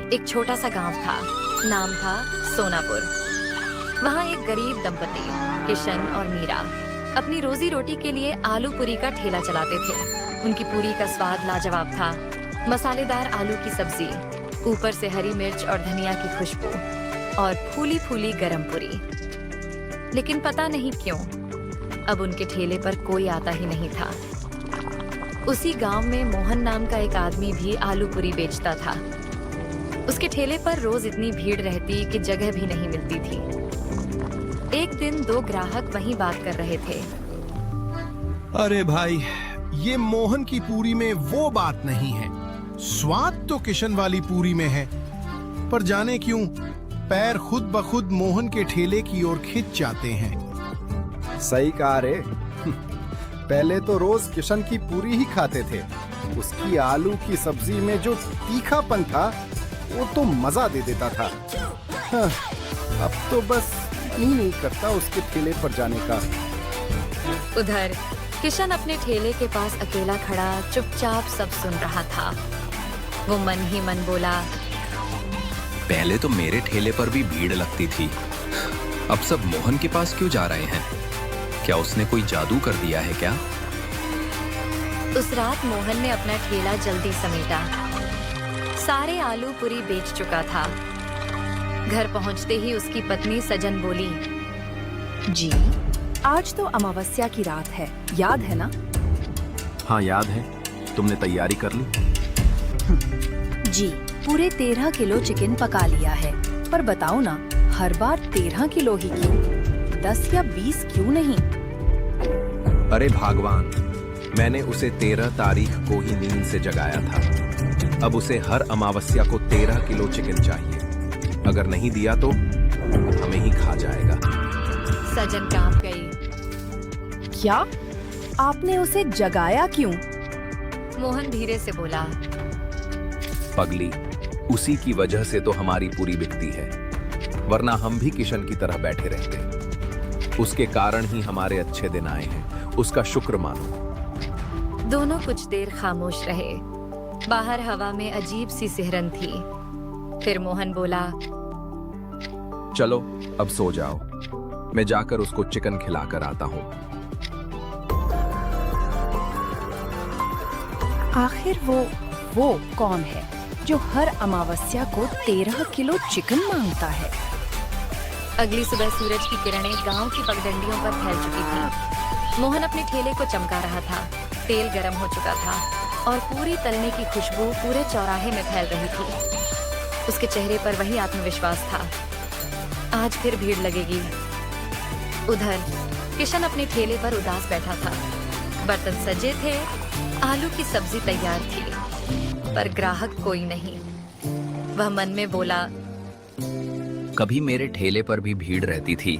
एक छोटा सा गांव था, नाम था सोनापुर। वहाँ एक गरीब दंपति किशन और मीरा अपनी रोजी रोटी के लिए आलू पूरी का ठेला चलाते थे। उनकी पूरी का स्वाद लाजवाब था। मसालेदार आलू की सब्जी, ऊपर से हरी मिर्च और धनिया की खुशबू, और फूली फूली गरम पूरी। लेकिन पता नहीं क्यों अब उनके ठेले पर कोई आता ही नहीं था। उसी गांव में मोहन नाम का एक आदमी भी आलू पूरी बेचता था। उसके ठेले पर रोज इतनी भीड़ रहती कि जगह भी नहीं मिलती थी। एक दिन दो ग्राहक वहीं बात कर रहे थे। अरे भाई, ये मोहन की पूरी में वो बात नहीं है। स्वाद तो किशन वाली पूरी में है, पर जाने क्यों पैर खुद ब खुद मोहन के ठेले की ओर खिंच जाते हैं। सही कहा रे। पहले तो रोज किशन की पूरी ही खाते थे। उसकी आलू की सब्जी में जो तीखापन था वो तो मजा दे देता था। हाँ, अब तो बस ही नहीं करता उसके ठेले पर जाने का। उधर किशन अपने ठेले के पास अकेला खड़ा चुपचाप सब सुन रहा था। वो मन ही मन बोला, पहले तो मेरे ठेले पर भी भीड़ लगती थी, अब सब मोहन के पास क्यों जा रहे हैं? क्या उसने कोई जादू कर दिया है क्या? उस रात मोहन ने अपना ठेला जल्दी समेटा। सारे आलू पूरी बेच चुका था। घर पहुंचते ही उसकी पत्नी सजन बोली, जी, आज तो अमावस्या की रात है, याद है ना? हाँ याद है। तुमने तैयारी कर ली? जी, पूरे 13 किलो चिकन पका लिया है। पर बताओ ना, हर बार 13 किलो ही क्यों? 10 या 20 क्यों नहीं? अरे भगवान, मैंने उसे 13 तारीख को ही नींद से जगाया था। अब उसे हर अमावस्या को 13 किलो चिकन चाहिए। अगर नहीं दिया तो हमें ही खा जाएगा। सजन कांप गई। क्या? आपने उसे जगाया क्यों? मोहन धीरे से बोला, पगली, उसी की वजह से तो हमारी पूरी बिकती है, वरना हम भी किशन की तरह बैठे रहते। उसके कारण ही हमारे अच्छे दिन आए हैं, उसका शुक्र मानो। दोनों कुछ देर खामोश रहे। बाहर हवा में अजीब सी सिहरन थी। फिर मोहन बोला, चलो अब सो जाओ, मैं जाकर उसको चिकन खिलाकर आता हूँ। आखिर वो कौन है जो हर अमावस्या को 13 किलो चिकन मांगता है? अगली सुबह सूरज की किरणें गांव की पगडंडियों पर फैल चुकी थी। मोहन अपने ठेले को चमका रहा था। तेल गर्म हो चुका था और पूरी तलने की खुशबू पूरे चौराहे में फैल रही थी। उसके चेहरे पर वही आत्मविश्वास था, आज फिर भीड़ लगेगी। उधर किशन अपने ठेले पर उदास बैठा था। बर्तन सजे थे, आलू की सब्जी तैयार थी, पर ग्राहक कोई नहीं। वह मन में बोला, कभी मेरे ठेले पर भी भीड़ रहती थी।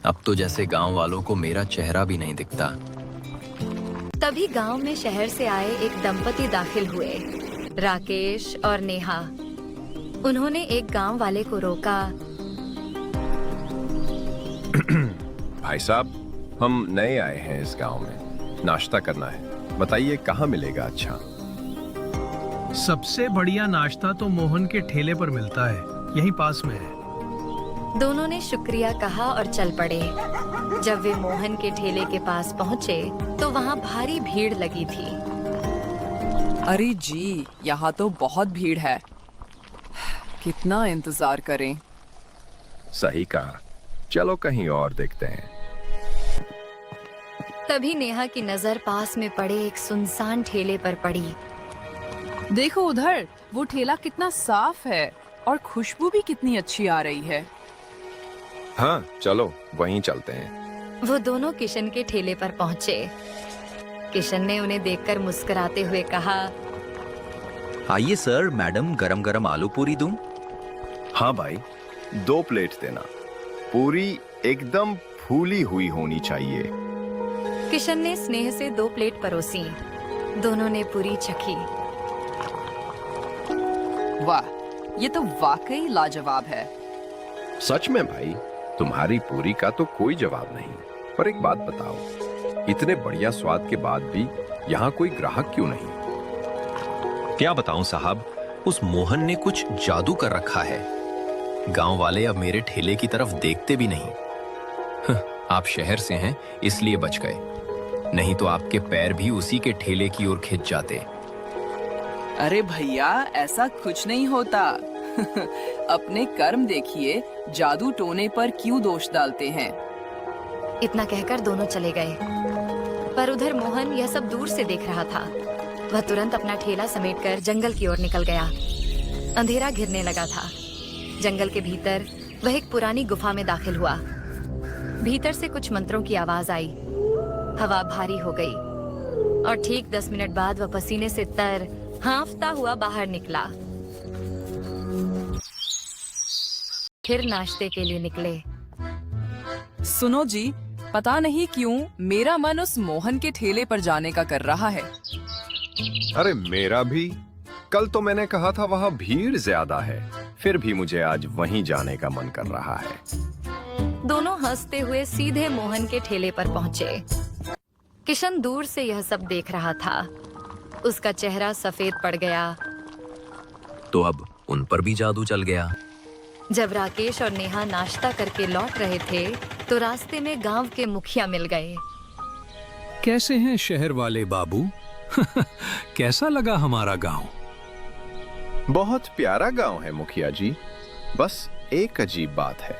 अब तो जैसे गांव वालों को मेरा चेहरा भी नहीं दिखता। तभी गांव में शहर से आए एक दंपति दाखिल हुए, राकेश और नेहा। उन्होंने एक गांव वाले को रोका। भाई साहब, हम नए आए हैं इस गांव में, नाश्ता करना है, बताइए कहाँ मिलेगा अच्छा? सबसे बढ़िया नाश्ता तो मोहन के ठेले पर मिलता है, यहीं पास में है। दोनों ने शुक्रिया कहा और चल पड़े। जब वे मोहन के ठेले के पास पहुंचे तो वहां भारी भीड़ लगी थी। अरे जी, यहाँ तो बहुत भीड़ है, कितना इंतजार करें। सही कहा, चलो कहीं और देखते हैं। तभी नेहा की नजर पास में पड़े एक सुनसान ठेले पर पड़ी। देखो उधर, वो ठेला कितना साफ है और खुशबू भी कितनी अच्छी आ रही है। हाँ चलो वहीं चलते हैं। वो दोनों किशन के ठेले पर पहुंचे। किशन ने उन्हें देखकर मुस्कुराते हुए कहा, आइए सर, मैडम गरम गरम आलू पूरी दूं? हाँ भाई, 2 प्लेट देना। पूरी एकदम फूली हुई होनी चाहिए। किशन ने स्नेह से 2 प्लेट परोसी। दोनों ने पूरी चखी। वाह, ये तो वाकई लाजवाब है। सच में भाई, तुम्हारी पूरी का तो कोई जवाब नहीं। पर एक बात बताओ, इतने बढ़िया स्वाद के बाद भी यहाँ कोई ग्राहक क्यों नहीं? क्या बताऊं साहब, उस मोहन ने कुछ जादू कर रखा है। गांव वाले अब मेरे ठेले की तरफ देखते भी नहीं। आप शहर से हैं इसलिए बच गए, नहीं तो आपके पैर भी उसी के ठेले की ओर खिंच जाते। अरे भैया, ऐसा कुछ नहीं होता। अपने कर्म देखिए, जादू टोने पर क्यों दोष डालते हैं। इतना कहकर दोनों चले गए, पर उधर मोहन यह सब दूर से देख रहा था। वह तुरंत अपना ठेला समेटकर जंगल की ओर निकल गया। अंधेरा घिरने लगा था। जंगल के भीतर वह एक पुरानी गुफा में दाखिल हुआ। भीतर से कुछ मंत्रों की आवाज आई। हवा भारी हो गई और ठीक 10 मिनट बाद वह पसीने से तर हाँफता हुआ बाहर निकला। फिर नाश्ते के लिए निकले। सुनो जी, पता नहीं क्यों मेरा मन उस मोहन के ठेले पर जाने का कर रहा है। अरे मेरा भी। कल तो मैंने कहा था वहां भीड़ ज्यादा है, फिर भी मुझे आज वहीं जाने का मन कर रहा है। दोनों हंसते हुए सीधे मोहन के ठेले पर पहुंचे। किशन दूर से यह सब देख रहा था। उसका चेहरा सफेद पड़ गया। तो अब उन पर भी जादू चल गया। जब राकेश और नेहा नाश्ता करके लौट रहे थे तो रास्ते में गांव के मुखिया मिल गए। कैसे हैं शहर वाले बाबू? कैसा लगा हमारा गांव? बहुत प्यारा गांव है मुखिया जी। बस एक अजीब बात है,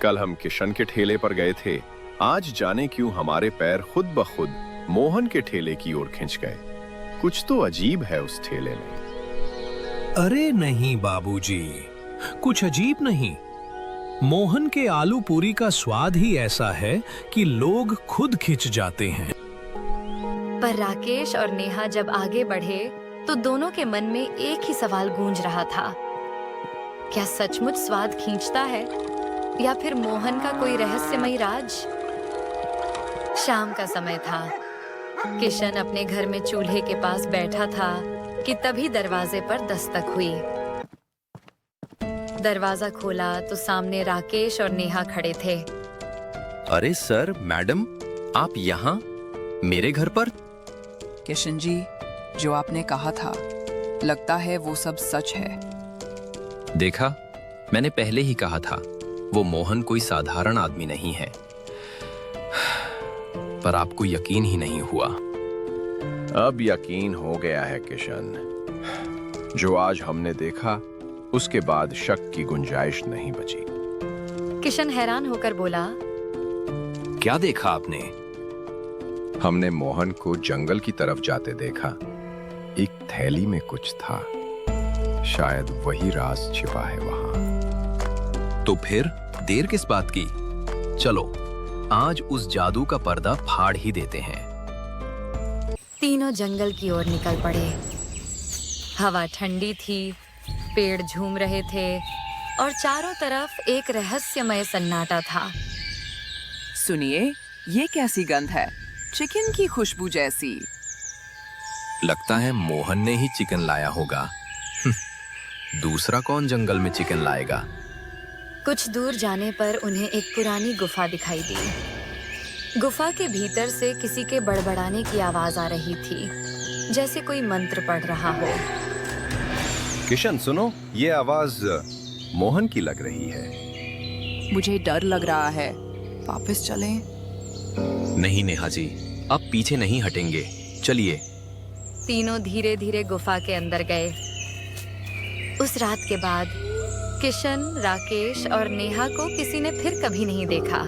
कल हम किशन के ठेले पर गए थे, आज जाने क्यों हमारे पैर खुद ब खुद मोहन के ठेले की ओर खिंच गए। कुछ तो अजीब है उस ठेले में। अरे नहीं बाबूजी, कुछ अजीब नहीं। मोहन के आलू पूरी का स्वाद ही ऐसा है कि लोग खुद खिंच जाते हैं। पर राकेश और नेहा जब आगे बढ़े तो दोनों के मन में एक ही सवाल गूंज रहा था, क्या सचमुच स्वाद खींचता है या फिर मोहन का कोई रहस्यमयी राज? शाम का समय था। किशन अपने घर में चूल्हे के पास बैठा था कि तभी दरवाजे पर दस्तक हुई। दरवाजा खोला तो सामने राकेश और नेहा खड़े थे। अरे सर, मैडम, आप यहाँ मेरे घर पर? किशन जी, जो आपने कहा था, लगता है वो सब सच है। देखा, मैंने पहले ही कहा था, वो मोहन कोई साधारण आदमी नहीं है। पर आपको यकीन ही नहीं हुआ। अब यकीन हो गया है किशन। जो आज हमने देखा उसके बाद शक की गुंजाइश नहीं बची। किशन हैरान होकर बोला, क्या देखा आपने? हमने मोहन को जंगल की तरफ जाते देखा। एक थैली में कुछ था, शायद वही राज छिपा है वहां। तो फिर देर किस बात की? चलो आज उस जादू का पर्दा फाड़ ही देते हैं। तीनों जंगल की ओर निकल पड़े। हवा ठंडी थी, पेड़ झूम रहे थे और चारों तरफ एक रहस्यमय सन्नाटा था। सुनिए, ये कैसी गंध है? चिकन की खुशबू जैसी। लगता है मोहन ने ही चिकन लाया होगा। दूसरा कौन जंगल में चिकन लाएगा? कुछ दूर जाने पर उन्हें एक पुरानी गुफा दिखाई दी। गुफा के भीतर से किसी के बड़बड़ाने की आवाज आ रही थी, जैसे कोई मंत्र पढ़ रहा हो। किशन सुनो, ये आवाज मोहन की लग रही है। मुझे डर लग रहा है, वापस चलें? नहीं नेहा जी, अब पीछे नहीं हटेंगे, चलिए। तीनों धीरे धीरे गुफा के अंदर गए। उस रात के बाद किशन, राकेश और नेहा को किसी ने फिर कभी नहीं देखा।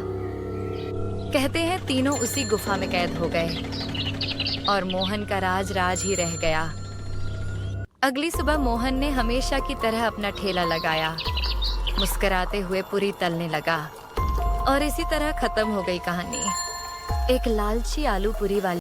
कहते हैं तीनों उसी गुफा में कैद हो गए और मोहन का राज राज ही रह गया। अगली सुबह मोहन ने हमेशा की तरह अपना ठेला लगाया, मुस्कुराते हुए पूरी तलने लगा और इसी तरह खत्म हो गई कहानी। एक लालची आलू पूरी वाली